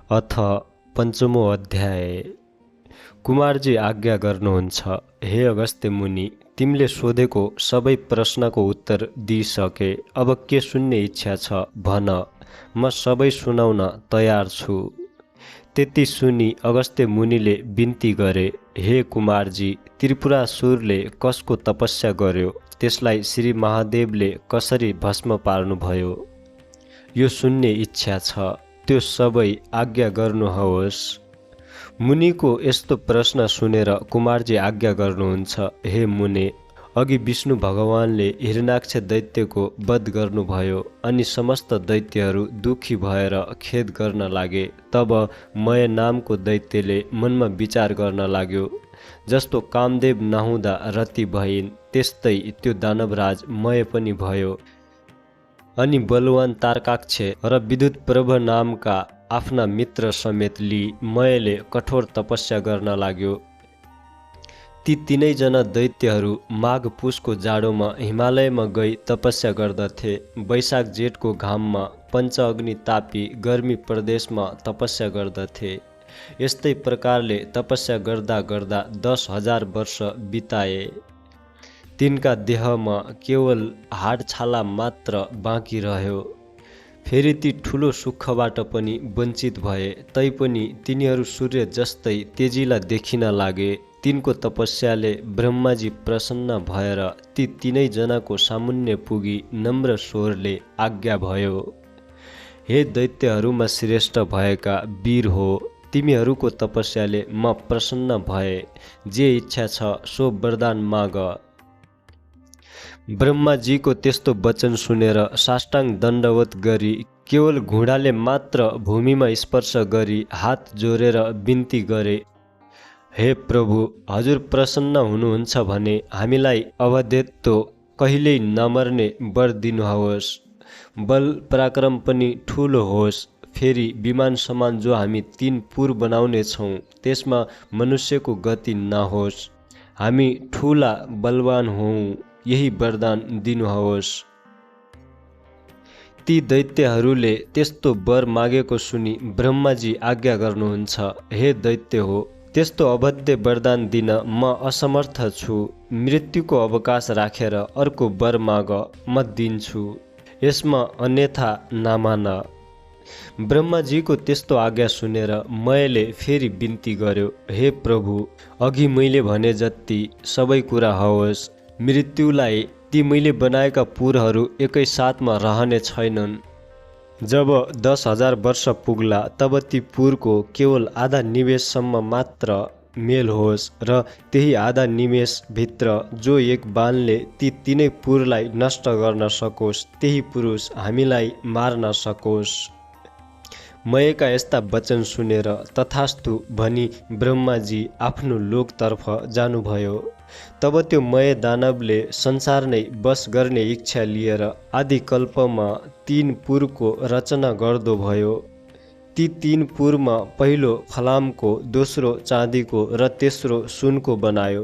अथ पञ्चमो अध्याय। कुमारजी आज्ञा गर्नुहुन्छ, हे अगस्त्य मुनि, तिमीले सोधेको सबै प्रश्नको उत्तर दिइसके। अब के सुन्ने इच्छा छ भन, म सबै सुनाउन तयार छु। त्यति सुनि अगस्त्य मुनिले बिन्ती गरे, हे कुमारजी, त्रिपुरासुरले कसको तपस्या गर्यो, त्यसलाई श्री महादेवले कसरी भस्म पार्नुभयो, यो सुन्ने इच्छा छ। त्यो सबै आज्ञा गर्नुहोस्। मुनिको यस्तो प्रश्न सुनेर कुमारजी आज्ञा गर्नुहुन्छ, हे मुने, अघि विष्णु भगवानले हिरण्याक्ष दैत्यको वध गर्नुभयो अनि समस्त दैत्यहरू दुखी भएर खेद गर्न लागे। तब मय नामको दैत्यले मनमा विचार गर्न लाग्यो, जस्तो कामदेव नहुँदा रति भइन् त्यस्तै त्यो दानवराज मय पनि भयो। अनि बलवान तारकाक्ष र विद्युत प्रभ नामका आफ्ना मित्र समेत लिई मयले कठोर तपस्या गर्न लाग्यो। ती तीनैजना दैत्यहरू माघ पुसको जाडोमा हिमालयमा गई तपस्या गर्दथे। वैशाख जेठको घाममा पञ्चअग्नि तापी गर्मी प्रदेशमा तपस्या गर्दथे। यस्तै प्रकारले तपस्या गर्दा गर्दा 10,000 वर्ष बिताए। तिनका देहमा केवल हाडछाला मात्र बाँकी रह्यो। फेरि ती ठुलो सुखबाट पनि वञ्चित भए, तैपनि तिनीहरू सूर्य जस्तै तेजिला देखिन लागे। तिनको तपस्याले ब्रह्माजी प्रसन्न भएर ती तीनैजनाको सामुन्ने पुगी नम्र स्वरले आज्ञा भयो, हे दैत्यहरूमा श्रेष्ठ भएका वीर हो, तिमीहरूको तपस्याले म प्रसन्न भए। जे इच्छा छ सो वरदान माग। ब्रह्माजीको त्यस्तो वचन सुनेर साष्टाङ्ग दण्डवत गरी केवल घुँडाले मात्र भूमिमा स्पर्श गरी हात जोडेर बिन्ती गरे, हे प्रभु, हजुर प्रसन्न हुनुहुन्छ भने हामीलाई अवध्यत्व कहिल्यै नमर्ने वर दिनुहोस्। बल पराक्रम पनि ठुलो होस्। फेरि विमान समान जो हामी 3 पुर बनाउने छौँ त्यसमा मनुष्यको गति नहोस्। हामी ठुला बलवान हौँ, यही वरदान दिनुहोस्। ती दैत्यहरूले त्यस्तो वर मागेको सुनि ब्रह्माजी आज्ञा गर्नुहुन्छ, हे दैत्य हो, त्यस्तो अवध्य वरदान दिन म असमर्थ छु। मृत्युको अवकाश राखेर अर्को वर माग, म दिन्छु, यसमा अन्यथा नमान। ब्रह्माजीको त्यस्तो आज्ञा सुनेर मयले फेरि बिन्ती गर्यो, हे प्रभु, अघि मैले भने जति सबै कुरा होस्। मृत्युलाई ती मैले बनाएका पुरहरू एकै साथमा रहने छैनन्। जब 10,000 वर्ष पुग्ला तब ती पुरको केवल आधा निमेषसम्म मात्र मेल होस् र त्यही आधा निमेषभित्र जो एक बाणले ती तीनै पुरलाई नष्ट गर्न सकोस्, त्यही पुरुष हामीलाई मार्न सकोस्। मयका यस्ता वचन सुनेर तथास्तु भनी ब्रह्माजी आफ्नो लोकतर्फ जानुभयो। तब त्यो मय दानवले संसार नै बस गर्ने इच्छा लिएर आदिकल्पमा 3 पुरको रचना गर्दो भयो। ती 3 पुरमा पहिलो फलामको, दोस्रो चाँदीको र तेस्रो सुनको बनायो।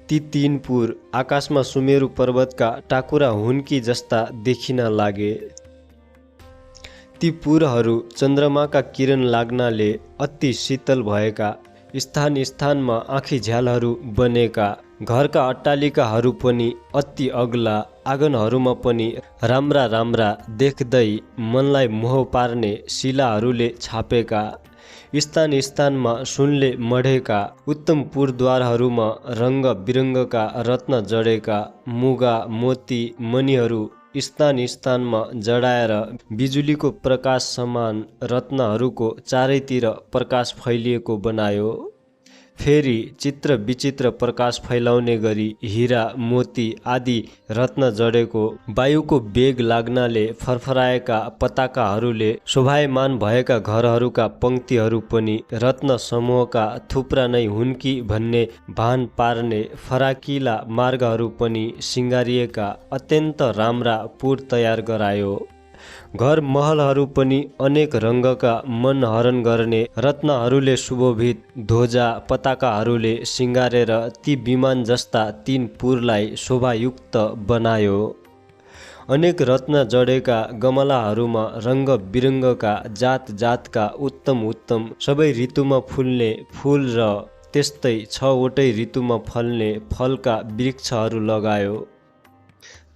ती 3 पुर आकाशमा सुमेरु पर्वतका टाकुरा हुन्की जस्ता देखिन लागे। ती पुरहरू चन्द्रमाका किरण लाग्नाले अति शीतल भएका, स्थान स्थानमा आँखी झ्यालहरू बनेका, घरका अट्टालिकाहरू पनि अति अग्ला, आँगनहरूमा पनि राम्रा राम्रा देख्दै मनलाई मोह पार्ने शिलाहरूले छापेका, स्थान स्थानमा सुनले मढेका, उत्तम पुरद्वारहरूमा रङ्ग बिरङ्गका रत्न जडेका, मुगा मोती मणिहरू स्थान स्थानमा जडाएर बिजुलीको प्रकाश समान रत्नहरूको चारैतिर प्रकाश फैलिएको बनायो। फेरि चित्र विचित्र प्रकाश फैलाउने गरी हीरा मोती आदि रत्न जडेको, वायुको वेग लाग्नाले फरफराएका पताकाहरूले शोभायमान भएका घरहरूका पङ्क्तिहरू पनि रत्न समूहका थुप्रा नै हुन्की भन्ने भान पार्ने फराकिला मार्गहरू पनि सिँगारिएका अत्यन्त राम्रा पुर तयार गरायो। घर महलहरू पनि अनेक रङ्गका मन हरण गर्ने रत्नहरूले सुशोभित, ध्वजा पताकाहरूले सिँगारेर ती विमान जस्ता 3 पुरलाई शोभायुक्त बनायो। अनेक रत्न जडेका गमलाहरूमा रङ्ग बिरङ्गका जात जातका उत्तम सबै ऋतुमा फुल्ने फुल र त्यस्तै 6वटै ऋतुमा फल्ने फलका वृक्षहरू लगायो।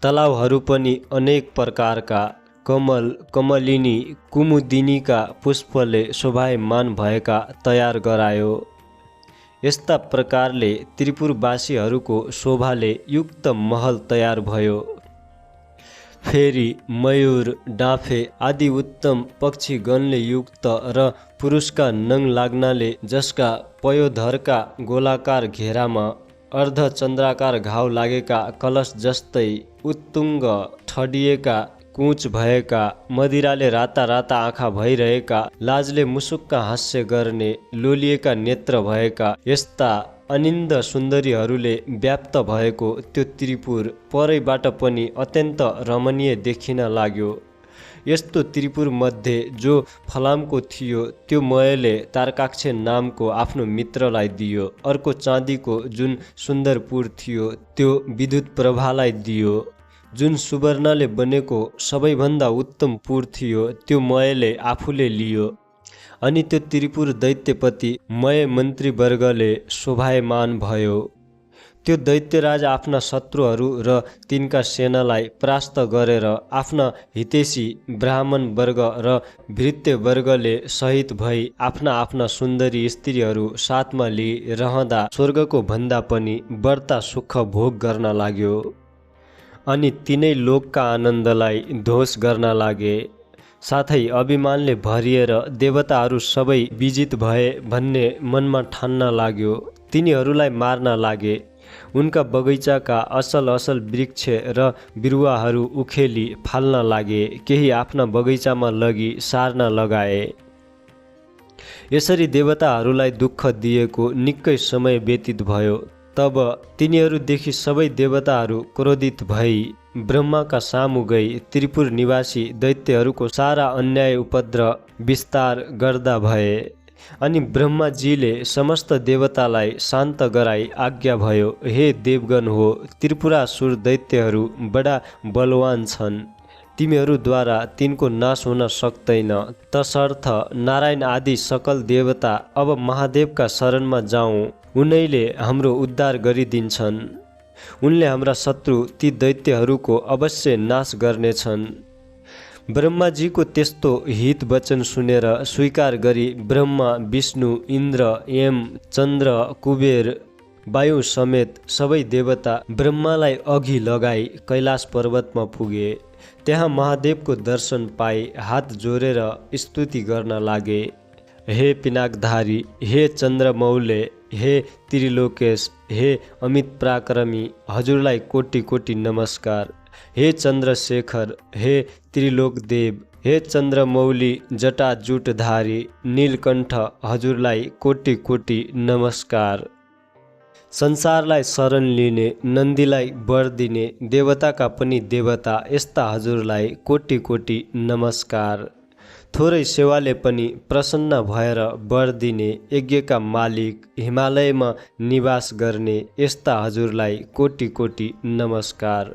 तलाउहरू पनि अनेक प्रकारका कमल कमलिनी कुमुदिनीका पुष्पले शोभायमान भएका तयार गरायो। यस्ता प्रकारले त्रिपुरवासीहरूको शोभाले युक्त महल तयार भयो। फेरि मयूर डाँफे आदि उत्तम पक्षीगणले युक्त र पुरुषका नङ लाग्नाले जसका पयोधरका गोलाकार घेरामा अर्धचन्द्राकार घाउ लागेका कलश जस्तै उत्तुङ्ग ठडिएका कुच भएका मदिराले राता राता आँखा भइरहेका लाजले मुसुक्क हास्य गर्ने लोलिएका नेत्र भएका यस्ता अनिन्द सुन्दरीहरूले व्याप्त भएको त्यो त्रिपुर परैबाट पनि अत्यन्त रमणीय देखिन लाग्यो। यस्तो त्रिपुर मध्ये जो फलामको थियो त्यो मयले तारकाक्ष नामको आफ्नो मित्रलाई दियो। अर्को चाँदीको जुन सुन्दरपुर थियो त्यो विद्युत प्रभालाई दियो। जुन सुवर्णले बनेको सबैभन्दा उत्तम पुर थियो त्यो मयले आफूले लियो। अनि त्यो त्रिपुर दैत्यपति मय मन्त्रीवर्गले शोभायमान भयो। त्यो दैत्यराज आफ्ना शत्रुहरू र तिनका सेनालाई परास्त गरेर आफ्ना हितैषी ब्राह्मण वर्ग र भृत्य वर्गले सहित भई आफ्ना आफ्ना सुन्दरी स्त्रीहरू साथमा लिई रहँदा स्वर्गको भन्दा पनि बढ्ता सुख भोग गर्न लाग्यो। अनि तिनै लोकका आनन्दलाई ध्वंस गर्न लागे। साथै अभिमानले भरिएर देवताहरू सबै विजित भए भन्ने मनमा ठान्न लाग्यो। तिनीहरूलाई मार्न लागे। उनका बगैँचाका असल असल वृक्ष र बिरुवाहरू उखेली फाल्न लागे। केही आफ्ना बगैँचामा लगी सार्न लगाए। यसरी देवताहरूलाई दुःख दिएको निकै समय व्यतीत भयो। तब तिनीहरूदेखि सबै देवताहरू क्रोधित भई ब्रह्माका सामु गई त्रिपुर निवासी दैत्यहरूको सारा अन्याय उपद्रव विस्तार गर्दा भए। अनि ब्रह्माजीले समस्त देवतालाई शान्त गराई आज्ञा भयो, हे देवगण हो, त्रिपुरासुर दैत्यहरू बडा बलवान छन्। तिमीहरूद्वारा तिनको नाश हुन सक्दैन। तसर्थ नारायण आदि सकल देवता अब महादेवका शरणमा जाउँ। उनैले हाम्रो उद्धार गरिदिन्छन्। उनले हाम्रा शत्रु ती दैत्यहरूको अवश्य नाश गर्नेछन्। ब्रह्माजीको त्यस्तो हित वचन सुनेर स्वीकार गरी ब्रह्मा विष्णु इन्द्र यम चन्द्र कुबेर वायु समेत सबै देवता ब्रह्मालाई अघि लगाई कैलाश पर्वतमा पुगे। त्यहाँ महादेवको दर्शन पाई हात जोडेर स्तुति गर्न लागे। हे पिनाकधारी, हे चन्द्रमौले, हे त्रिलोकेश, हे अमित पराक्रमी, हजुरलाई कोटि कोटि नमस्कार। हे चन्द्रशेखर, हे त्रिलोकदेव, हे चन्द्रमौली जटाजुटधारी नीलकण्ठ, हजुरलाई कोटि कोटि नमस्कार। संसारलाई शरण लिने, नन्दीलाई वर दिने, देवताका पनि देवता यस्ता हजुरलाई कोटि कोटि नमस्कार। थोरै सेवाले पनि प्रसन्न भएर वर दिने, यज्ञका मालिक, हिमालयमा निवास गर्ने यस्ता हजुरलाई कोटि कोटि नमस्कार।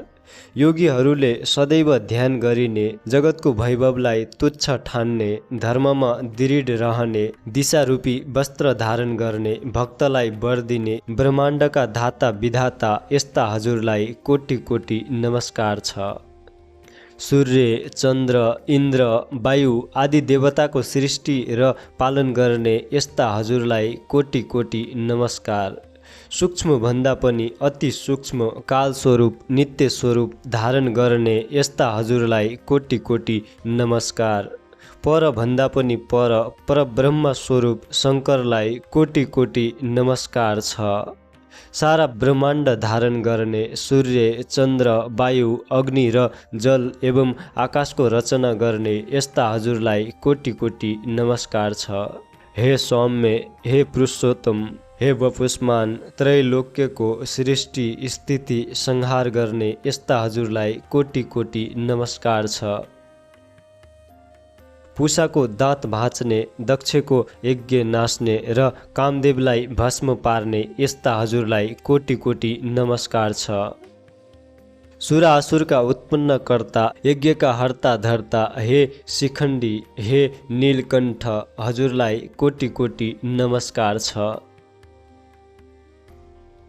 योगीहरूले सदैव ध्यान गरिने, जगतको वैभवलाई तुच्छ ठान्ने, धर्ममा दृढ रहने, दिशारूपी वस्त्र धारण गर्ने, भक्तलाई वर दिने, ब्रह्माण्डका धाता विधाता यस्ता हजुरलाई कोटि कोटि नमस्कार छ। सूर्य, चन्द्र, इन्द्र, वायु आदि देवताको सृष्टि र पालन गर्ने यस्ता हजुरलाई कोटि कोटि नमस्कार। सूक्ष्म भन्दा पनि अति सूक्ष्म कालस्वरूप नित्य स्वरूप धारण गर्ने यस्ता हजुरलाई कोटि कोटि नमस्कार। पर भन्दा पनि पर परब्रह्म स्वरूप शङ्करलाई कोटि कोटि नमस्कार छ। सारा ब्रह्माण्ड धारण गर्ने सूर्य, चन्द्र, वायु, अग्नि र जल एवं आकाशको रचना गर्ने यस्ता हजुरलाई कोटि कोटि नमस्कार छ। हे सौम्य, हे पुरुषोत्तम, हे वपुष्मान, त्रैलोक्यको सृष्टि स्थिति संहार गर्ने यस्ता हजुरलाई कोटि कोटि नमस्कार छ। पुषाको दाँत भाँच्ने, दक्षको यज्ञ नाच्ने र कामदेवलाई भस्म पार्ने यस्ता हजुरलाई कोटि कोटि नमस्कार छ। सुरासुरका उत्पन्नकर्ता, यज्ञका हर्ता धर्ता, हे शिखण्डी, हे नीलकण्ठ, हजुरलाई कोटि कोटि नमस्कार छ।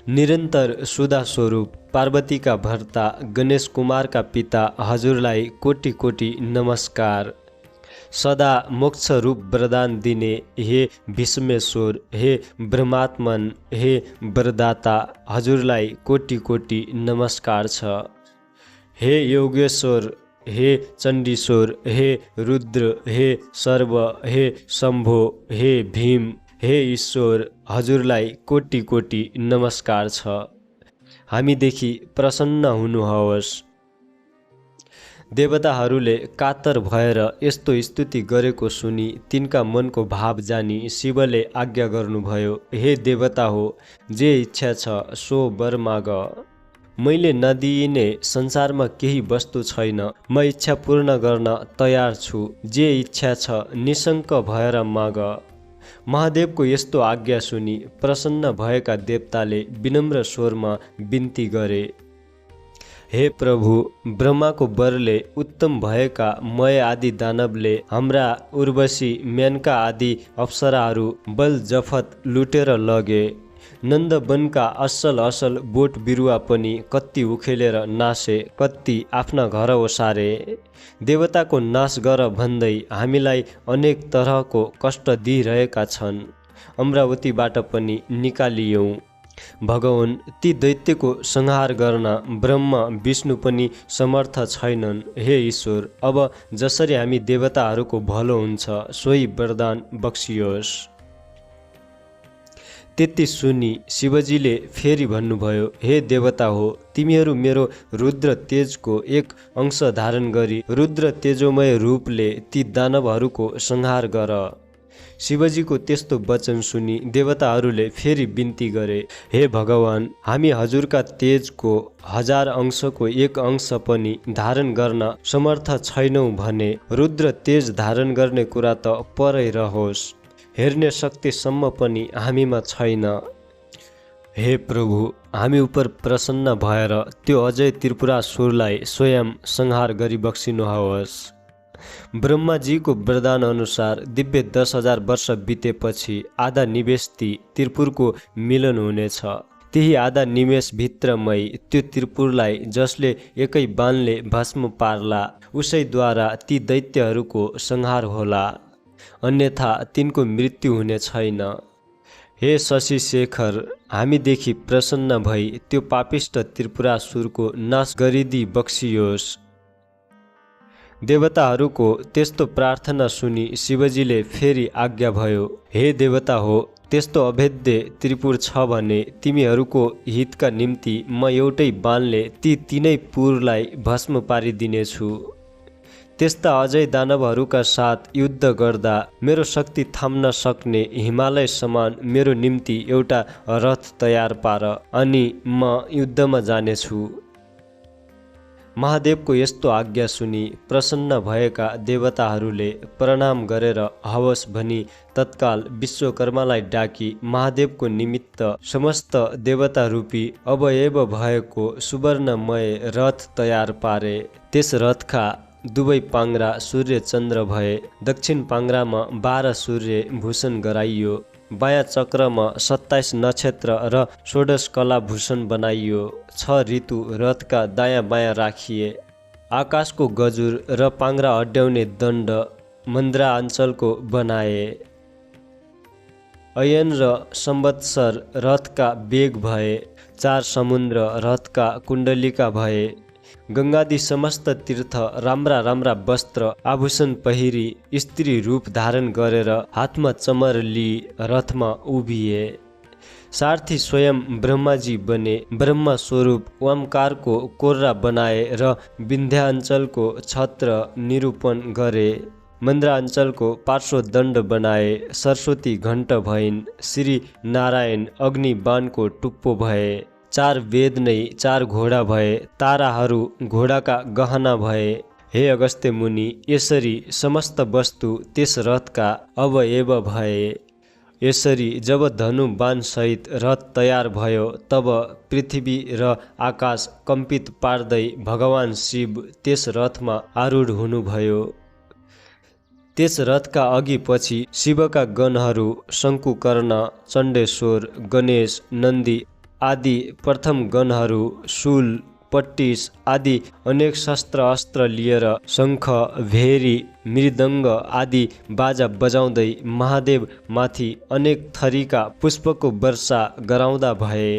निरन्तर सुधा स्वरूप, पार्वतीका भर्ता, गणेश कुमारका पिता, हजुरलाई कोटि कोटि नमस्कार। सदा मोक्ष रूप वरदान दिने, हे भीष्मेश्वर, हे ब्रह्मात्मन, हे वरदाता, हजुरलाई कोटि कोटि नमस्कार छ। हे योगेश्वर, हे चण्डीश्वर, हे रुद्र, हे सर्व, हे शम्भो, हे भीम, हे ईश्वर, हजुरलाई कोटि कोटि नमस्कार छ। हामीदेखि प्रसन्न हुनुहोस्। देवताहरूले कातर भएर यस्तो स्तुति गरेको सुनि तिनका मनको भाव जानी शिवले आज्ञा गर्नुभयो, हे देवता हो, जे इच्छा छ सो वर माग। मैले नदिइने संसारमा केही वस्तु छैन, म इच्छा पूर्ण गर्न तयार छु, जे इच्छा छ निशङ्क भएर माग। महादेवको यस्तो आज्ञा सुनि प्रसन्न भएका देवताले विनम्र स्वरमा बिन्ती गरे, हे प्रभु, ब्रह्माको वरले उत्तम भएका मय आदि दानवले हाम्रा उर्वशी, मेनका आदि अप्सराहरू बल जफत लुटेर लगे। नन्दवनका असल असल बोट बिरुवा पनि कति उखेलेर नासे, कति आफ्ना घर ओसारे। देवताको नाश गर भन्दै हामीलाई अनेक तरहको कष्ट दिइरहेका छन्, अमरावतीबाट पनि निकालियौँ। भगवान, ती दैत्यको संहार गर्न ब्रह्मा विष्णु पनि समर्थ छैनन्। हे ईश्वर, अब जसरी हामी देवताहरूको भलो हुन्छ सोही वरदान बक्सियोस्। त्यति सुनि शिवजीले फेरि भन्नुभयो, हे देवता हो, तिमीहरू मेरो रुद्र तेजको एक अंश धारण गरी रुद्र तेजोमय रूपले ती दानवहरूको संहार गर। शिवजीको त्यस्तो वचन सुनि देवताहरूले फेरि बिन्ती गरे, हे भगवान, हामी हजुरका तेजको 1000 अंशको एक अंश पनि धारण गर्न समर्थ छैनौँ भने रुद्र तेज धारण गर्ने कुरा त परै रहोस्, हेर्ने शक्तिसम्म पनि हामीमा छैन। हे प्रभु, हामी उप प्रसन्न भएर त्यो अजय त्रिपुरासुरलाई स्वयं संहार गरी बक्सिनुहोस्। ब्रह्माजीको वरदान अनुसार दिव्य 10,000 वर्ष बितेपछि आधा निमेषती त्रिपुरको मिलन हुनेछ। त्यही आधा निमेष भित्रमै त्यो त्रिपुरलाई जसले एकै बाणले भस्म पार्ला उसैद्वारा ती दैत्यहरूको संहार होला, अन्यथा तिनको मृत्यु हुने छैन। हे शशि शेखर, हामीदेखि प्रसन्न भई त्यो पापिष्ट त्रिपुरासुरको नाश गरिदी बक्सियोस्। देवताहरूको त्यस्तो प्रार्थना सुनि शिवजीले फेरि आज्ञा भयो, हे देवता हो, त्यस्तो अभेद्य त्रिपुर छ भने तिमीहरूको हितका निम्ति म एउटै बाणले ती तीनै पुरलाई भस्म पारिदिनेछु। त्यस्ता अजय दानवहरूका साथ युद्ध गर्दा मेरो शक्ति थाम्न सक्ने हिमालय समान मेरो निम्ति एउटा रथ तयार पार, अनि म युद्धमा जानेछु। महादेवको यस्तो आज्ञा सुनि प्रसन्न भएका देवताहरूले प्रणाम गरेर हवस् भनी तत्काल विश्वकर्मालाई डाकी महादेवको निमित्त समस्त देवता रूपी अवयव भएको सुवर्णमय रथ तयार पारे। त्यस रथका दुवै पाङ्ग्रा सूर्य चन्द्र भए। दक्षिण पाङ्ग्रामा 12 सूर्य भूषण गराइयो, बायाँ चक्रमा 27 नक्षत्र र 16 कलाभूषण बनाइयो। 6 ऋतु रथका दायाँ बायाँ राखिए। आकाशको गजुर र पाङ्ग्रा अड्याउने दण्ड मन्द्राञ्चलको बनाए। अयन र संवत्सर रथका बेग भए। 4 समुद्र रथका कुण्डलिका भए। गङ्गादि समस्त तीर्थ राम्रा राम्रा वस्त्र आभूषण पहिरी स्त्री रूप धारण गरेर हातमा चमर लिई रथमा उभिए। सारथी स्वयं ब्रह्माजी बने। ब्रह्मा स्वरूप ओमकारको कोर्रा बनाए र विन्ध्याञ्चलको छत्र निरूपण गरे। मन्द्राञ्चलको पार्श्वदण्ड बनाए। सरस्वती घण्ट भइन्। श्री नारायण अग्नि बाणको टुप्पो भए। 4 वेद नै 4 घोडा भए। ताराहरू घोडाका गहना भए। हे अगस्त्य मुनि, यसरी समस्त वस्तु त्यस रथका अवयव भए। यसरी जब धनु बाण सहित रथ तयार भयो तब पृथ्वी र आकाश कम्पित पार्दै भगवान शिव त्यस रथमा आरूढ हुनुभयो। त्यस रथका अघि पछि शिवका गणहरू शङ्कुकर्ण, चण्डेश्वर, गणेश, नन्दी आदि प्रथम गणहरू शूल, पट्टिस आदि अनेक शस्त्र अस्त्र लिएर शङ्ख, भेरी, मृदङ्ग आदि बाजा बजाउँदै महादेव माथि अनेक थरीका पुष्पको वर्षा गराउँदा भए।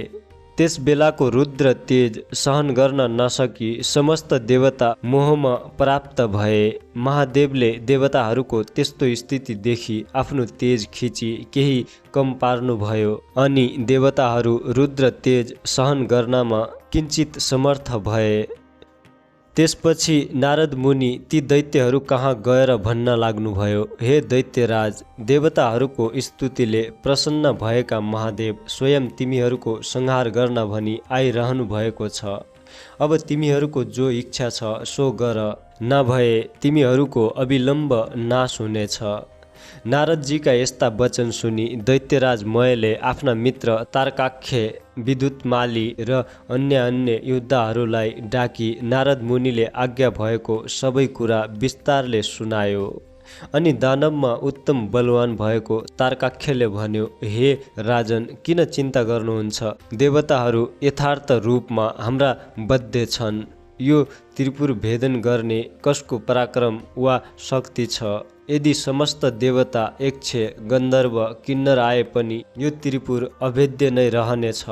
त्यस बेलाको रुद्र तेज सहन गर्न नसकी समस्त देवता मोहमा प्राप्त भए। महादेवले देवताहरूको त्यस्तो स्थिति देखि आफ्नो तेज खिची केही कम पार्नुभयो अनि देवताहरू रुद्र तेज सहन गर्नमा किञ्चित समर्थ भए। त्यसपछि नारद मुनि ती दैत्यहरू कहाँ गएर भन्न लाग्नुभयो, हे दैत्यराज, देवताहरूको स्तुतिले प्रसन्न भएका महादेव स्वयं तिमीहरूको संहार गर्न भनी आइरहनु भएको छ। अब तिमीहरूको जो इच्छा छ सो गर, नभए तिमीहरूको अविलम्ब नाश हुनेछ। नारदजीका यस्ता वचन सुनि दैत्यराज मयले आफ्ना मित्र तारकाख्य, विद्युतमाली र अन्य योद्धाहरूलाई डाकी नारद मुनिले आज्ञा भएको सबै कुरा विस्तारले सुनायो। अनि दानवमा उत्तम बलवान भएको तारकाख्यले भन्यो, हे राजन, किन चिन्ता गर्नुहुन्छ? देवताहरू यथार्थ रूपमा हाम्रा बद्ध छन्। यो त्रिपुर भेदन गर्ने कसको पराक्रम वा शक्ति छ? यदि समस्त देवता, यक्ष, गन्धर्व, किन्नर आए पनि यो त्रिपुर अभेद्य नै रहनेछ।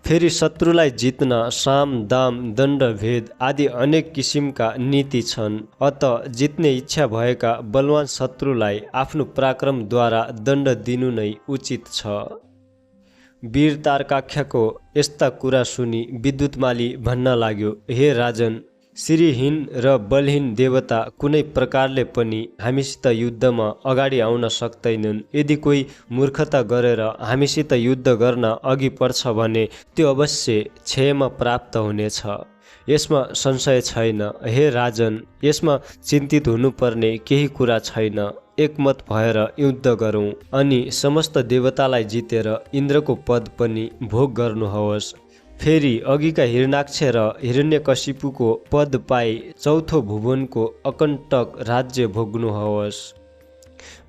फेरि शत्रुलाई जित्न साम, दाम, दण्ड, भेद आदि अनेक किसिमका नीति छन्। अत जित्ने इच्छा भएका बलवान शत्रुलाई आफ्नो पराक्रमद्वारा दण्ड दिनु नै उचित छ। वीर तारकाख्यको यस्ता कुरा सुनि विद्युतमाली भन्न लाग्यो, हे राजन, श्रीहीन र बलहीन देवता कुनै प्रकारले पनि हामीसित युद्धमा अगाडि आउन सक्दैनन्। यदि कोही मूर्खता गरेर हामीसित युद्ध गर्न अघि पर्छ भने त्यो अवश्य क्षयमा प्राप्त हुनेछ। यसमा संशय छैन। हे राजन, यसमा चिन्तित हुनुपर्ने केही कुरा छैन। एकमत भएर युद्ध गरौँ अनि समस्त देवतालाई जितेर इन्द्रको पद पनि भोग गर्नुहोस्। फेरि अघिका हिरण्याक्ष र हिरण्यकशिपुको पद पाई चौथो भुवनको अकण्टक राज्य भोग्नुहोस्।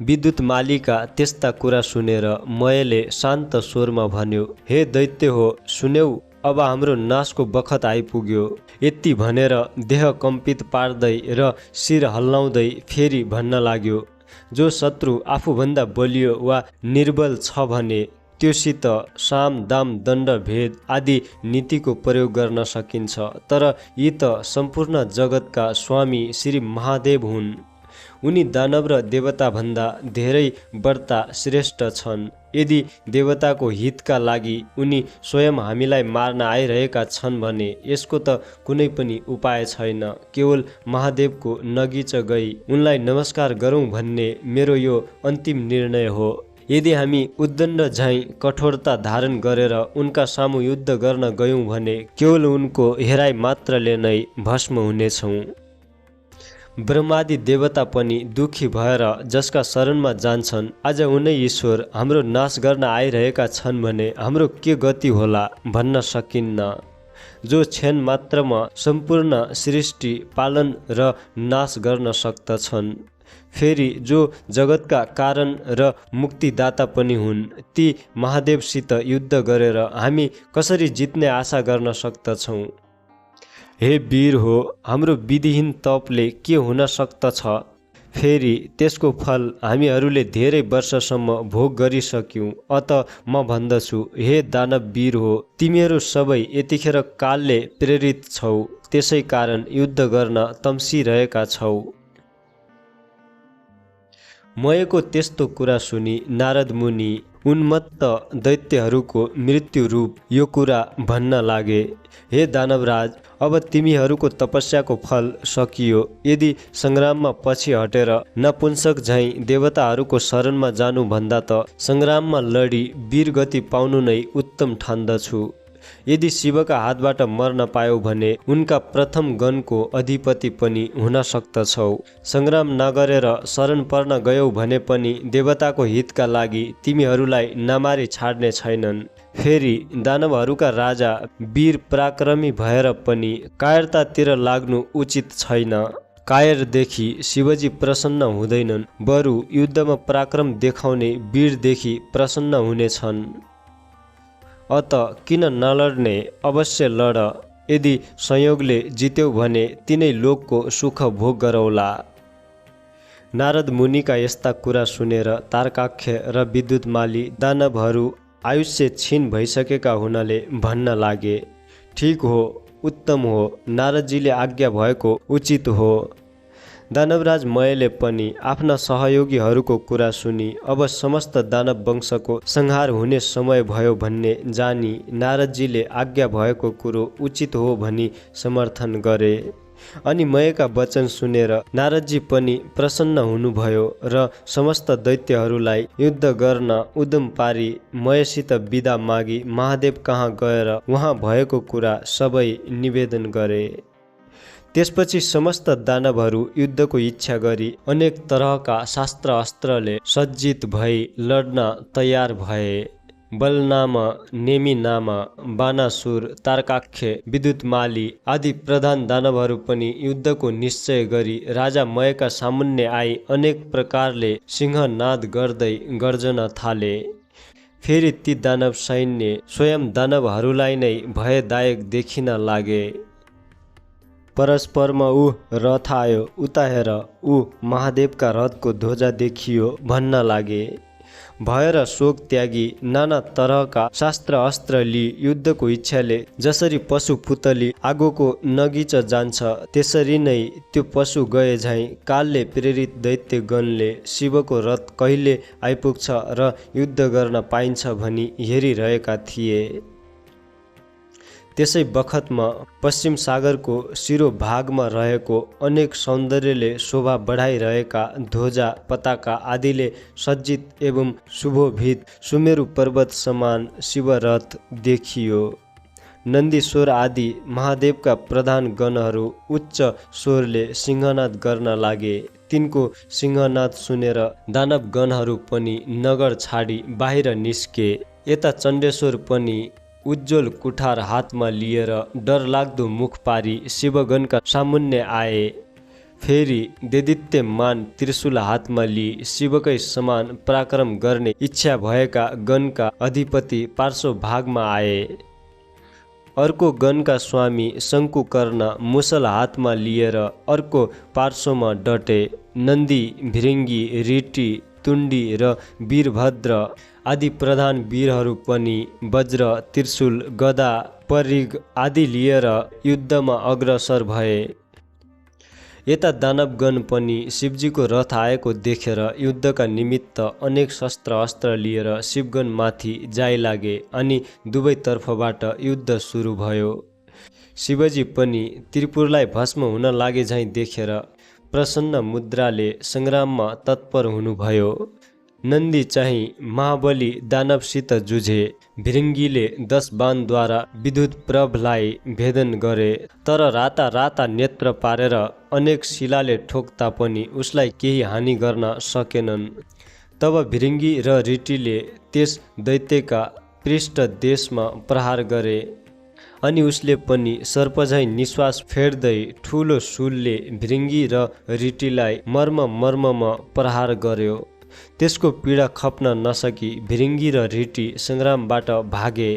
विद्युतमालीका त्यस्ता कुरा सुनेर मयले शान्त स्वरमा भन्यो, हे दैत्य हो, सुन्यौ, अब हाम्रो नाशको बखत आइपुग्यो। यति भनेर देह कम्पित पार्दै र शिर हल्लाउँदै फेरि भन्न लाग्यो, जो शत्रु आफूभन्दा बलियो वा निर्बल छ भने त्योसित साम, दाम, दण्ड, भेद आदि नीतिको प्रयोग गर्न सकिन्छ। तर यी त सम्पूर्ण जगतका स्वामी श्री महादेव हुन्। उनी दानव र देवताभन्दा धेरै बढ्ता श्रेष्ठ छन्। यदि देवताको हितका लागि उनी स्वयं हामीलाई मार्न आइरहेका छन् भने यसको त कुनै पनि उपाय छैन। केवल महादेवको नगिच गई उनलाई नमस्कार गरौँ भन्ने मेरो यो अन्तिम निर्णय हो। यदि हामी उद्दण्ड झैँ कठोरता धारण गरेर उनका सामु युद्ध गर्न गयौँ भने केवल उनको हेराइ मात्रले नै भस्म हुनेछौँ। ब्रह्मादि देवता पनि दुखी भएर जसका शरणमा जान्छन्, आज उनै ईश्वर हाम्रो नाश गर्न आइरहेका छन् भने हाम्रो के गति होला भन्न सकिन्न। जो क्षण मात्रमा सम्पूर्ण सृष्टि पालन र नाश गर्न सक्दछन्, फेरि जो जगतका कारण र मुक्तिदाता पनि हुन्, ती महादेवसित युद्ध गरेर हामी कसरी जित्ने आशा गर्न सक्दछौँ? हे वीर हो, हाम्रो विधिहीन तपले के हुन सक्दछ? फेरि त्यसको फल हामीहरूले धेरै वर्षसम्म भोग गरिसक्यौँ। अत म भन्दछु, हे दानव वीर हो, तिमीहरू सबै यतिखेर कालले प्रेरित छौ, त्यसै कारण युद्ध गर्न तम्सिरहेका छौ। मयको त्यस्तो कुरा सुनि नारद मुनि उन्मत्त दैत्यहरूको मृत्यु रूप यो कुरा भन्न लागे, हे दानवराज, अब तिमीहरूको तपस्याको फल सकियो। यदि सङ्ग्राममा पछि हटेर नपुंसक झैँ देवताहरूको शरणमा जानुभन्दा त सङ्ग्राममा लडी वीरगति पाउनु नै उत्तम ठान्दछु। यदि शिवका हातबाट मर्न पायौ भने उनका प्रथम गणको अधिपति पनि हुन सक्दछौ। सङ्ग्राम नगरेर शरण पर्न गयौ भने पनि देवताको हितका लागि तिमीहरूलाई नमारी छाड्ने छैनन्। फेरि दानवहरूका राजा वीर पराक्रमी भएर पनि कायरतातिर लाग्नु उचित छैन। कायरदेखि शिवजी प्रसन्न हुँदैनन्, बरु युद्धमा पराक्रम देखाउने वीरदेखि प्रसन्न हुनेछन्। अत किन नलड्ने, अवश्य लड। यदि संयोगले जित्यौ भने तिनै लोकको सुख भोग गरौला। नारद मुनिका यस्ता कुरा सुनेर तारकाख्य र विद्युतमाली दानवहरू आयुष्य क्षीण भइसकेका हुनाले भन्न लागे, ठीक हो, उत्तम हो, नारदजीले आज्ञा भएको उचित हो। दानवराज मयले पनि आफ्ना सहयोगीहरूको कुरा सुनी अब समस्त दानव वंशको संहार हुने समय भयो भन्ने जानी नारदजीले आज्ञा भएको कुरो उचित हो भनी समर्थन गरे। अनि मयका वचन सुनेर नारदजी पनि प्रसन्न हुनुभयो र समस्त दैत्यहरूलाई युद्ध गर्न उद्यम पारी मयसित बिदा मागी महादेव कहाँ गएर उहाँ भएको कुरा सबै निवेदन गरे। त्यसपछि समस्त दानवहरू युद्धको इच्छा गरी अनेक तरहका शास्त्र अस्त्रले सज्जित भई लड्न तयार भए। बलनाम, नेमिनाम, बानासुर, तारकाख्य, विद्युतमाली आदि प्रधान दानवहरू पनि युद्धको निश्चय गरी राजा मयका सामुन्ने आई अनेक प्रकारले सिंहनाद गर्दै गर्जन थाले। फेरि ती दानव सैन्य स्वयं दानवहरूलाई नै भयदायक देखिन लागे। परस्परमा ऊ रथ आयो, उता हेर, ऊ महादेवका रथको ध्वजा देखियो भन्न लागे। भय र शोक त्यागी नाना तरहका शास्त्र अस्त्र लिई युद्धको इच्छाले जसरी पशु पुतली आगोको नगिच जान्छ त्यसरी नै त्यो पशु गए झैँ कालले प्रेरित दैत्यगणले शिवको रथ कहिले आइपुग्छ र युद्ध गर्न पाइन्छ भनी हेरिरहेका थिए। त्यसै बखतमा पश्चिम सागरको शिरोभागमा रहेको अनेक सौन्दर्यले शोभा बढाइरहेका ध्वजा पताका आदिले सज्जित एवं शुभोभित सुमेरु पर्वत समान शिवरथ देखियो। नन्दीश्वर आदि महादेवका प्रधान गणहरू उच्च स्वरले सिंहनाद गर्न लागे। तिनको सिंहनाद सुनेर दानव गणहरू पनि नगर छाडी बाहिर निस्के। यता चण्डेश्वर पनि उज्जवल कुठार हातमा लिएर डरलाग्दो मुख पारी शिवगणका सामुन्ने आए। फेरि देदित्यमान त्रिशूल हातमा लिई शिवकै समान पराक्रम गर्ने इच्छा भएका गणका अधिपति पार्श्व भागमा आए। अर्को गणका स्वामी शङ्कुकर्ण मुसल हातमा लिएर अर्को पार्श्वमा डटे। नन्दी, भिरिङ्गी, रिटी, तुण्डी र वीरभद्र आदि प्रधान वीरहरू पनि वज्र, त्रिशूल, गदा, परिघ आदि लिएर युद्धमा अग्रसर भए। यता दानवगण पनि शिवजीको रथ आएको देखेर युद्धका निमित्त अनेक शस्त्र अस्त्र लिएर शिवगणमाथि जाइलागे अनि दुवैतर्फबाट युद्ध सुरु भयो। शिवजी पनि त्रिपुरलाई भस्म हुन लागे झैँ देखेर प्रसन्न मुद्राले सङ्ग्राममा तत्पर हुनुभयो। नन्दी चाहिँ महाबली दानवसित जुझे। भिरिङ्गीले 10 बाणद्वारा विद्युत प्रभलाई भेदन गरे, तर राता राता नेत्र पारेर अनेक शिलाले ठोक्दा पनि उसलाई केही हानि गर्न सकेनन्। तब भिरिङ्गी र रिटीले त्यस दैत्यका पृष्ठ देशमा प्रहार गरे अनि उसले पनि सर्पझैँ निश्वास फेर्दै ठुलो शूलले भिरिङ्गी र रिटीलाई मर्ममा प्रहार गर्यो। त्यसको पीडा खप्न नसकी भिरिङ्गी र रिटी सङ्ग्रामबाट भागे।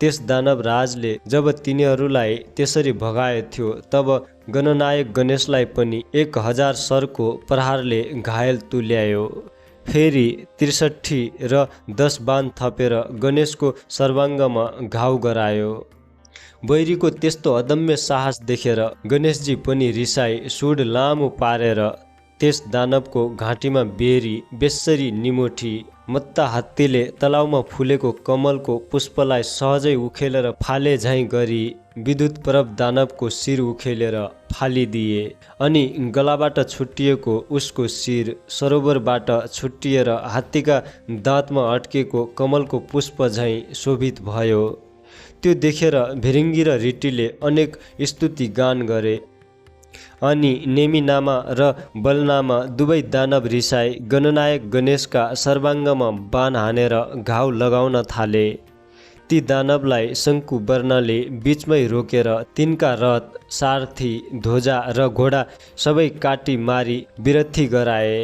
त्यस दानव राजले जब तिनीहरूलाई त्यसरी भगाएथ्यो तब गणनायक गणेशलाई पनि 1000 सरको प्रहारले घायल तुल्यायो। फेरि 63 र 10 बाण थपेर गणेशको सर्वाङ्गमा घाउ गरायो। बैरीको त्यस्तो अदम्य साहस देखेर गणेशजी पनि रिसाई सुड लामो पारेर त्यस दानवको घाँटीमा बेरी बेस्सरी निमोठी। मत्ता हात्तीले तलाउमा फुलेको कमलको पुष्पलाई सहजै उखेलेर फाले झैँ गरी विद्युत प्रभ दानवको शिर उखेलेर फालिदिए अनि गलाबाट छुट्टिएको उसको शिर सरोवरबाट छुट्टिएर हात्तीका दाँतमा अड्केको कमलको पुष्प झैँ शोभित भयो। त्यो देखेर भिरिङ्गी र रिटीले अनेक स्तुति गान गरे। अनि नेमिनामा र बलनामा दुवै दानव रिसाए गणनायक गणेशका सर्वाङ्गमा बाण हानेर घाउ लगाउन थाले। ती दानवलाई शङ्कुवर्णले बीचमै रोकेर तिनका रथ, सारथी, ध्वजा र घोडा सबै काटी मारी विरथी गराए।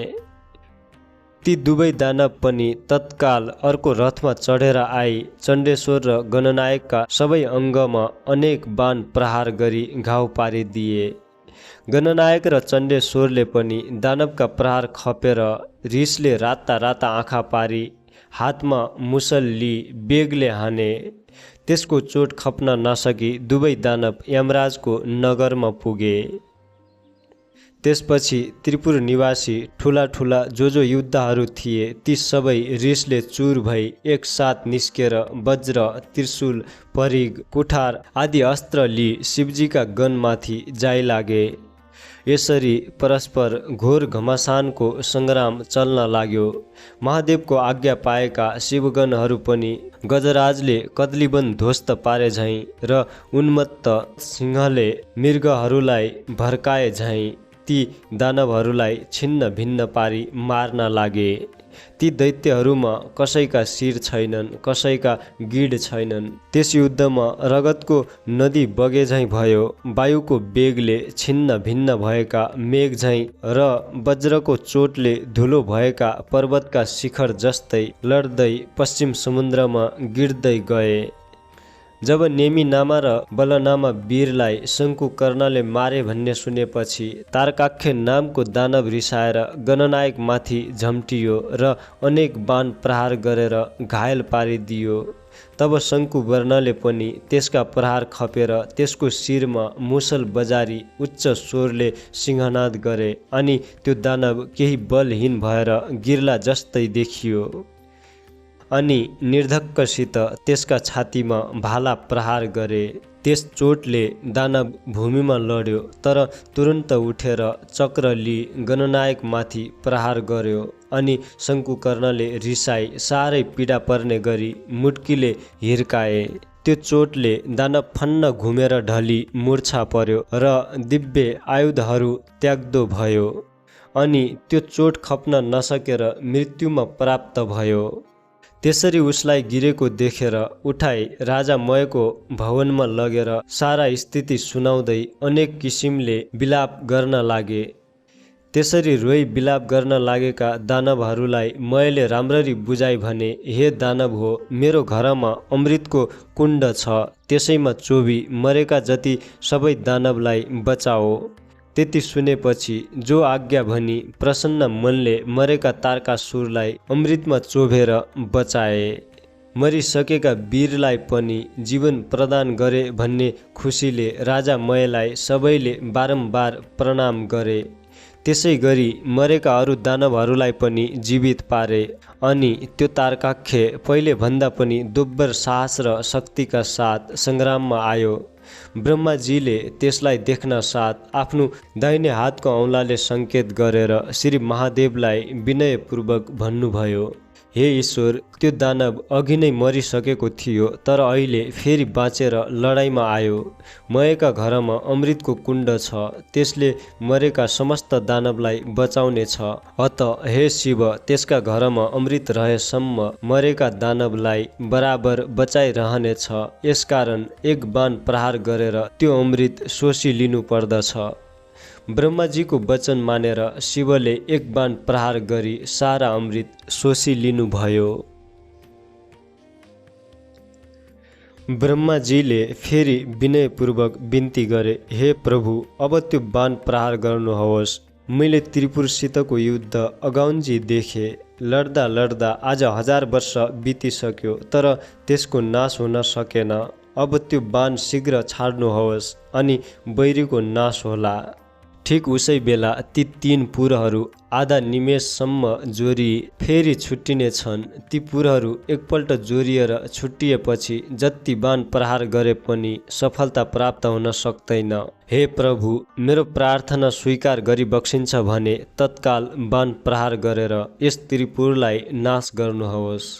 ती दुवै दानव पनि तत्काल अर्को रथमा चढेर आई चण्डेश्वर र गणनायकका सबै अङ्गमा अनेक बाण प्रहार गरी घाउ पारिदिए। गणनायक र चण्डेश्वरले पनि दानवका प्रहार खपेर रिसले राता राता आँखा पारी हातमा मुसल लिई बेगले हाने। त्यसको चोट खप्न नसकी दुवै दानव यमराजको नगरमा पुगे। त्यसपछि त्रिपुर निवासी ठुला ठुला जो योद्धाहरू थिए ती सबै रिसले चुर भई एकसाथ निस्केर वज्र, त्रिशूल, परिघ, कुठार आदि अस्त्र लिई शिवजीका गणमाथि जाइ लागे। यसरी परस्पर घोर घमासानको सङ्ग्राम चल्न लाग्यो। महादेवको आज्ञा पाएका शिवगणहरू पनि गजराजले कदलीवन ध्वस्त पारे झैँ र उन्मत्त सिंहले मृगहरूलाई भर्काए झैँ ती दानवहरूलाई छिन्न भिन्न पारी मार्न लागे। ती दैत्यहरूमा कसैका शिर छैनन्, कसैका गिड छैनन्। त्यस युद्धमा रगतको नदी बगे झैँ भयो। वायुको बेगले छिन्न भिन्न भएका मेघ झैँ र वज्रको चोटले धुलो भएका पर्वतका शिखर जस्तै लड्दै पश्चिम समुद्रमा गिर्दै गए। जब नेमिनामा र बलनामा वीरलाई शङ्कुकर्णले मारे भन्ने सुनेपछि तारकाख्य नामको दानव रिसाएर गणनायक माथि झम्टियो र अनेक बाण प्रहार गरेर घायल पारिदियो। तब शङ्कुवर्णले पनि त्यसका प्रहार खपेर त्यसको शिरमा मुसल बजारी उच्च स्वरले सिंहनाद गरे अनि त्यो दानव केही बलहीन भएर गिर्ला जस्तै देखियो। अनि निर्धक्कसित त्यसका छातीमा भाला प्रहार गरे। त्यस चोटले दानव भूमिमा लड्यो तर तुरुन्त उठेर चक्र लिई गणनायक माथि प्रहार गर्यो। अनि शङ्कुकर्णले रिसाई साह्रै पीडा पर्ने गरी मुट्कीले हिर्काए। त्यो चोटले दानव फन्न घुमेर ढली मूर्छा पर्यो र दिव्य आयुधहरू त्याग्दो भयो। अनि त्यो चोट खप्न नसकेर मृत्युमा प्राप्त भयो। त्यसरी उसलाई गिरेको देखेर उठाई राजा मयको भवनमा लगेर सारा स्थिति सुनाउँदै अनेक किसिमले विलाप गर्न लागे। त्यसरी रोई विलाप गर्न लागेका दानवहरूलाई मयले राम्ररी बुझाइ भने, हे दानव हो, मेरो घरमा अमृतको कुण्ड छ, त्यसैमा चोबी मरेका जति सबै दानवलाई बचाओ। त्यति सुनेपछि जो आज्ञा भनी प्रसन्न मनले मरेका तारकासुरलाई अमृतमा चोभेर बचाए। मरिसकेका वीरलाई पनि जीवन प्रदान गरे भन्ने खुसीले राजा मयलाई सबैले बारम्बार प्रणाम गरे। त्यसै गरी मरेका अरू दानवहरूलाई पनि जीवित पारे। अनि त्यो तारकाख्य पहिले भन्दा पनि दोब्बर साहस र शक्तिका साथ सङ्ग्राममा आयो। ब्रह्माजीले त्यसलाई देख्न साथ आफ्नो दाहिने हातको औँलाले सङ्केत गरेर श्री महादेवलाई विनयपूर्वक भन्नुभयो, हे ईश्वर, त्यो दानव अघि नै मरिसकेको थियो तर अहिले फेरि बाँचेर लडाइँमा आयो। मयका घरमा अमृतको कुण्ड छ, त्यसले मरेका समस्त दानवलाई बचाउने छ। अत हे शिव, त्यसका घरमा अमृत रहेसम्म मरेका दानवलाई बराबर बचाइरहनेछ। यसकारण एक बाण प्रहार गरेर त्यो अमृत शोषी लिनु पर्दछ। ब्रह्माजीको वचन मानेर शिवले एक बाण प्रहार गरी सारा अमृत शोषी लिनुभयो। ब्रह्माजीले फेरि विनयपूर्वक बिन्ती गरे, हे प्रभु, अब त्यो बाण प्रहार गर्नुहोस्। मैले त्रिपुरसितको युद्ध अगाउन्जी देखेँ। लड्दा लड्दा आज 1000 वर्ष बितिसक्यो तर त्यसको नाश हुन सकेन। अब त्यो बाण शीघ्र छाड्नुहोस् अनि बैरीको नाश होला। ठिक उसै बेला ती 3 पुरहरू आधा निमेषसम्म जोरी फेरि छुट्टिने छन्। ती पुरहरू एकपल्ट जोरिएर छुट्टिएपछि जति बाण प्रहार गरे पनि सफलता प्राप्त हुन सक्दैन। हे प्रभु, मेरो प्रार्थना स्वीकार गरी बक्सिन्छ भने तत्काल बाण प्रहार गरेर यस त्रिपुरलाई नाश गर्नुहोस्।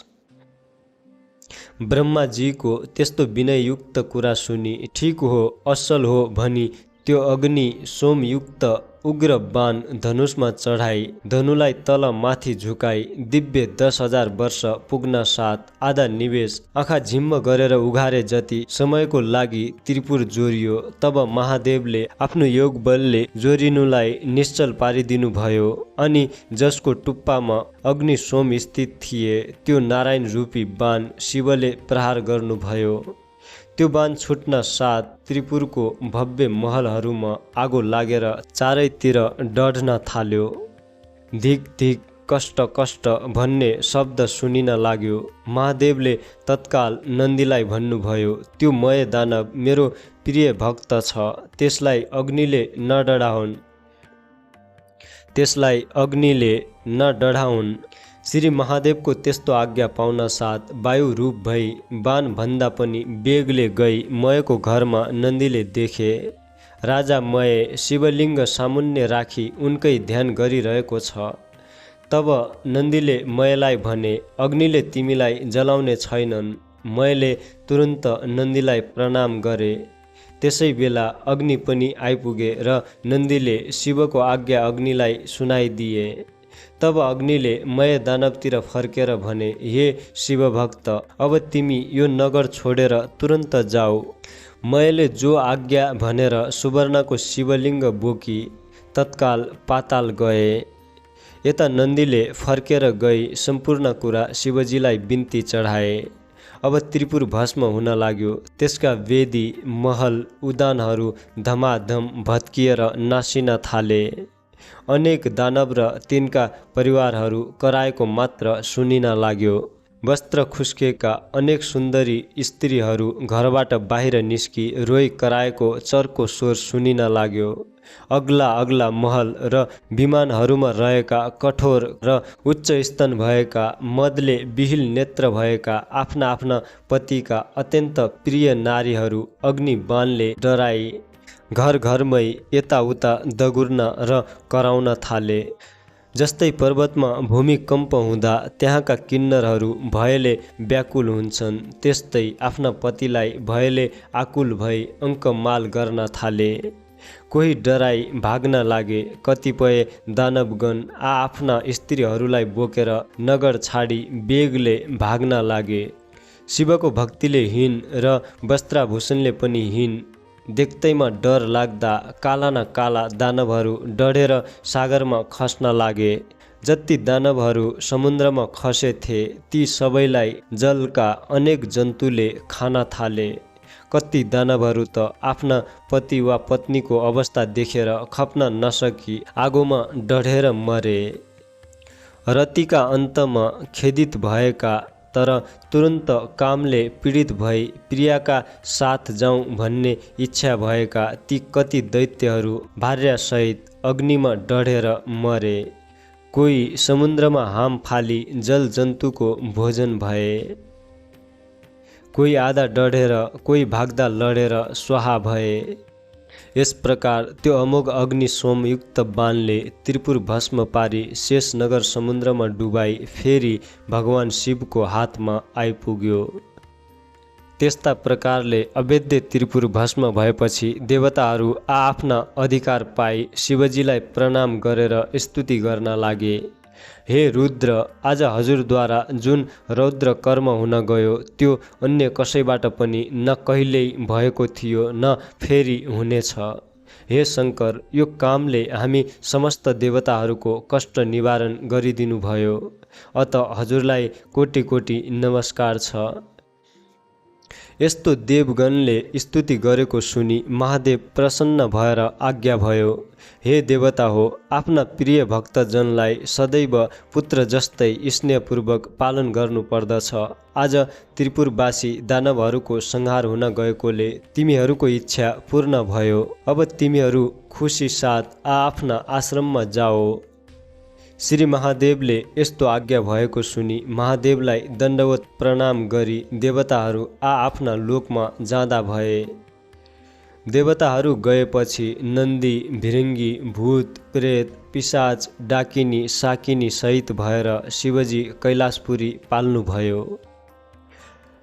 ब्रह्माजीको त्यस्तो विनययुक्त कुरा सुनि ठीक हो असल हो भनी त्यो अग्नि सोमयुक्त उग्र बाण धनुषमा चढाई धनुलाई तल माथि झुकाई दिव्य 10,000 वर्ष पुग्न साथ आधा निवेश आँखा झिम्म गरेर उघारे जति समयको लागि त्रिपुर जोरियो। तब महादेवले आफ्नो योग बलले जोरिनुलाई निश्चल पारिदिनु भयो अनि जसको टुप्पामा अग्नि सोम स्थित थिए त्यो नारायण रूपी बाण शिवले प्रहार गर्नुभयो। त्यो बाण छुट्न साथ त्रिपुरको भव्य महलहरूमा आगो लागेर चारैतिर डढ्न थाल्यो। धिक धिक कष्ट कष्ट भन्ने शब्द सुनिन लाग्यो। महादेवले तत्काल नन्दीलाई भन्नुभयो, त्यो मय दानव मेरो प्रिय भक्त छ, त्यसलाई अग्निले नडढाउन्। श्री महादेवको त्यस्तो आज्ञा पाउन साथ वायु रूप भई बाण भन्दा पनि वेगले गई मयको घरमा नन्दीले देखे। राजा मय शिवलिङ्ग सामुन्ने राखी उनकै ध्यान गरिरहेको छ। तब नन्दीले मयलाई भने, अग्निले तिमीलाई जलाउने छैनन्। मयले तुरुन्त नन्दीलाई प्रणाम गरे। त्यसै बेला अग्नि पनि आइपुगे र नन्दीले शिवको आज्ञा अग्निलाई सुनाइदिए। तब अग्निले मय दानवतिर फर्केर भने, हे शिवभक्त, अब तिमी यो नगर छोडेर तुरन्त जाऊ। मयले जो आज्ञा भनेर सुवर्णको शिवलिङ्ग बोकी तत्काल पाताल गए। यता नन्दीले फर्केर गई सम्पूर्ण कुरा शिवजीलाई बिन्ती चढाए। अब त्रिपुर भस्म हुन लाग्यो। त्यसका वेदी महल उद्यानहरू धमाधम भत्किएर नासिन थाले। अनेक दानव र तिनका परिवारहरू कराएको मात्र सुनिन लाग्यो। वस्त्र खुस्केका अनेक सुन्दरी स्त्रीहरू घरबाट बाहिर निस्की रोई कराएको चर्को स्वर सुनिन लाग्यो। अग्ला अग्ला महल र विमानहरूमा रहेका कठोर र उच्च स्तन भएका मदले विहिल नेत्र भएका आफ्ना आफ्ना पतिका अत्यन्त प्रिय नारीहरू अग्नि बाणले डराई घर घरमै यताउता दगुर्न र कराउन थाले। जस्तै पर्वतमा भूमिकम्प हुँदा त्यहाँका किन्नरहरू भयले व्याकुल हुन्छन्, त्यस्तै आफ्ना पतिलाई भयले आकुल भई अङ्कमाल गर्न थाले। कोही डराई भाग्न लागे। कतिपय दानवगण आफ्ना स्त्रीहरूलाई बोकेर नगर छाडी बेगले भाग्न लागे। शिवको भक्तिले हीन र वस्त्राभूषणले पनि हीन देख्दैमा डर लाग्दा काला न काला दानवहरू डढेर सागरमा खस्न लागे। जति दानवहरू समुद्रमा खसेथे ती सबैलाई जलका अनेक जन्तुले खान थाले। कति दानवहरू त आफ्ना पति वा पत्नीको अवस्था देखेर खप्न नसकी आगोमा डढेर मरे। रतिका अन्तमा खेदित भएका तर तुरन्त कामले पीडित भई प्रियाका साथ जाउँ भन्ने इच्छा भएका ती कति दैत्यहरू भार्यासहित अग्निमा डढेर मरे। कोही समुद्रमा हाम फाली जल जन्तुको भोजन भए। कोही आधा डढेर कोही भाग्दा लडेर स्वाहा भए। यस प्रकार त्यो अमोघ अग्नि सोमयुक्त बाणले त्रिपुर भस्म पारी शेष नगर समुद्रमा डुबाई फेरि भगवान शिवको हातमा आइपुग्यो। त्यस्ता प्रकारले अवेद्य त्रिपुर भस्म भएपछि देवताहरू आफ्ना अधिकार पाई शिवजीलाई प्रणाम गरेर स्तुति गर्न लागे। हे रुद्र, आज हजुरद्वारा जुन रौद्र कर्म हुन गयो त्यो अन्य कसैबाट पनि न कहिल्यै भएको थियो न फेरि हुनेछ। हे शङ्कर, यो कामले हामी समस्त देवताहरूको कष्ट निवारण गरिदिनु भयो, अत हजुरलाई कोटि कोटि नमस्कार छ। यस्तो देवगणले स्तुति गरेको सुनि महादेव प्रसन्न भएर आज्ञा भयो, हे देवता हो, आफ्ना प्रिय भक्तजनलाई सदैव पुत्र जस्तै स्नेहपूर्वक पालन गर्नुपर्दछ। आज त्रिपुरवासी दानवहरूको संहार हुन गएकोले तिमीहरूको इच्छा पूर्ण भयो। अब तिमीहरू खुसी साथ आफ्ना आश्रममा जाओ। श्री महादेवले यस्तो आज्ञा भएको सुनि महादेवलाई दण्डवत प्रणाम गरी देवताहरू आफ्ना लोकमा जाँदा भए। देवताहरू गएपछि नन्दी, भिरिङ्गी, भूत, प्रेत, पिशाच, डाकिनी, साकिनी सहित भएर शिवजी कैलाशपुरी पाल्नुभयो।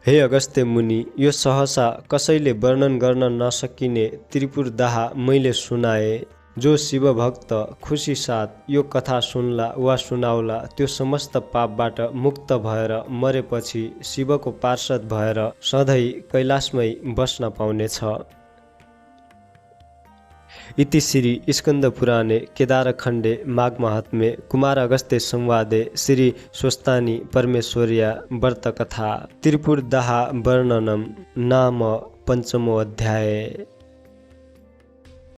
हे अगस्त्य मुनि, यो सहसा कसैले वर्णन गर्न नसकिने त्रिपुर दाह मैले सुनाए। जो शिवभक्त खुसी साथ यो कथा सुन्ला वा सुनाउला त्यो समस्त पापबाट मुक्त भएर मरेपछि शिवको पार्षद भएर सधैँ कैलाशमै बस्न पाउनेछ। इति श्री स्कन्दपुराणे केदारखण्डे माघमाहात्म्ये कुमार अगस्त्य संवादे श्री स्वस्तानी परमेश्वर्या व्रतकथा त्रिपुरदाह वर्णनम नाम 5मो अध्याय।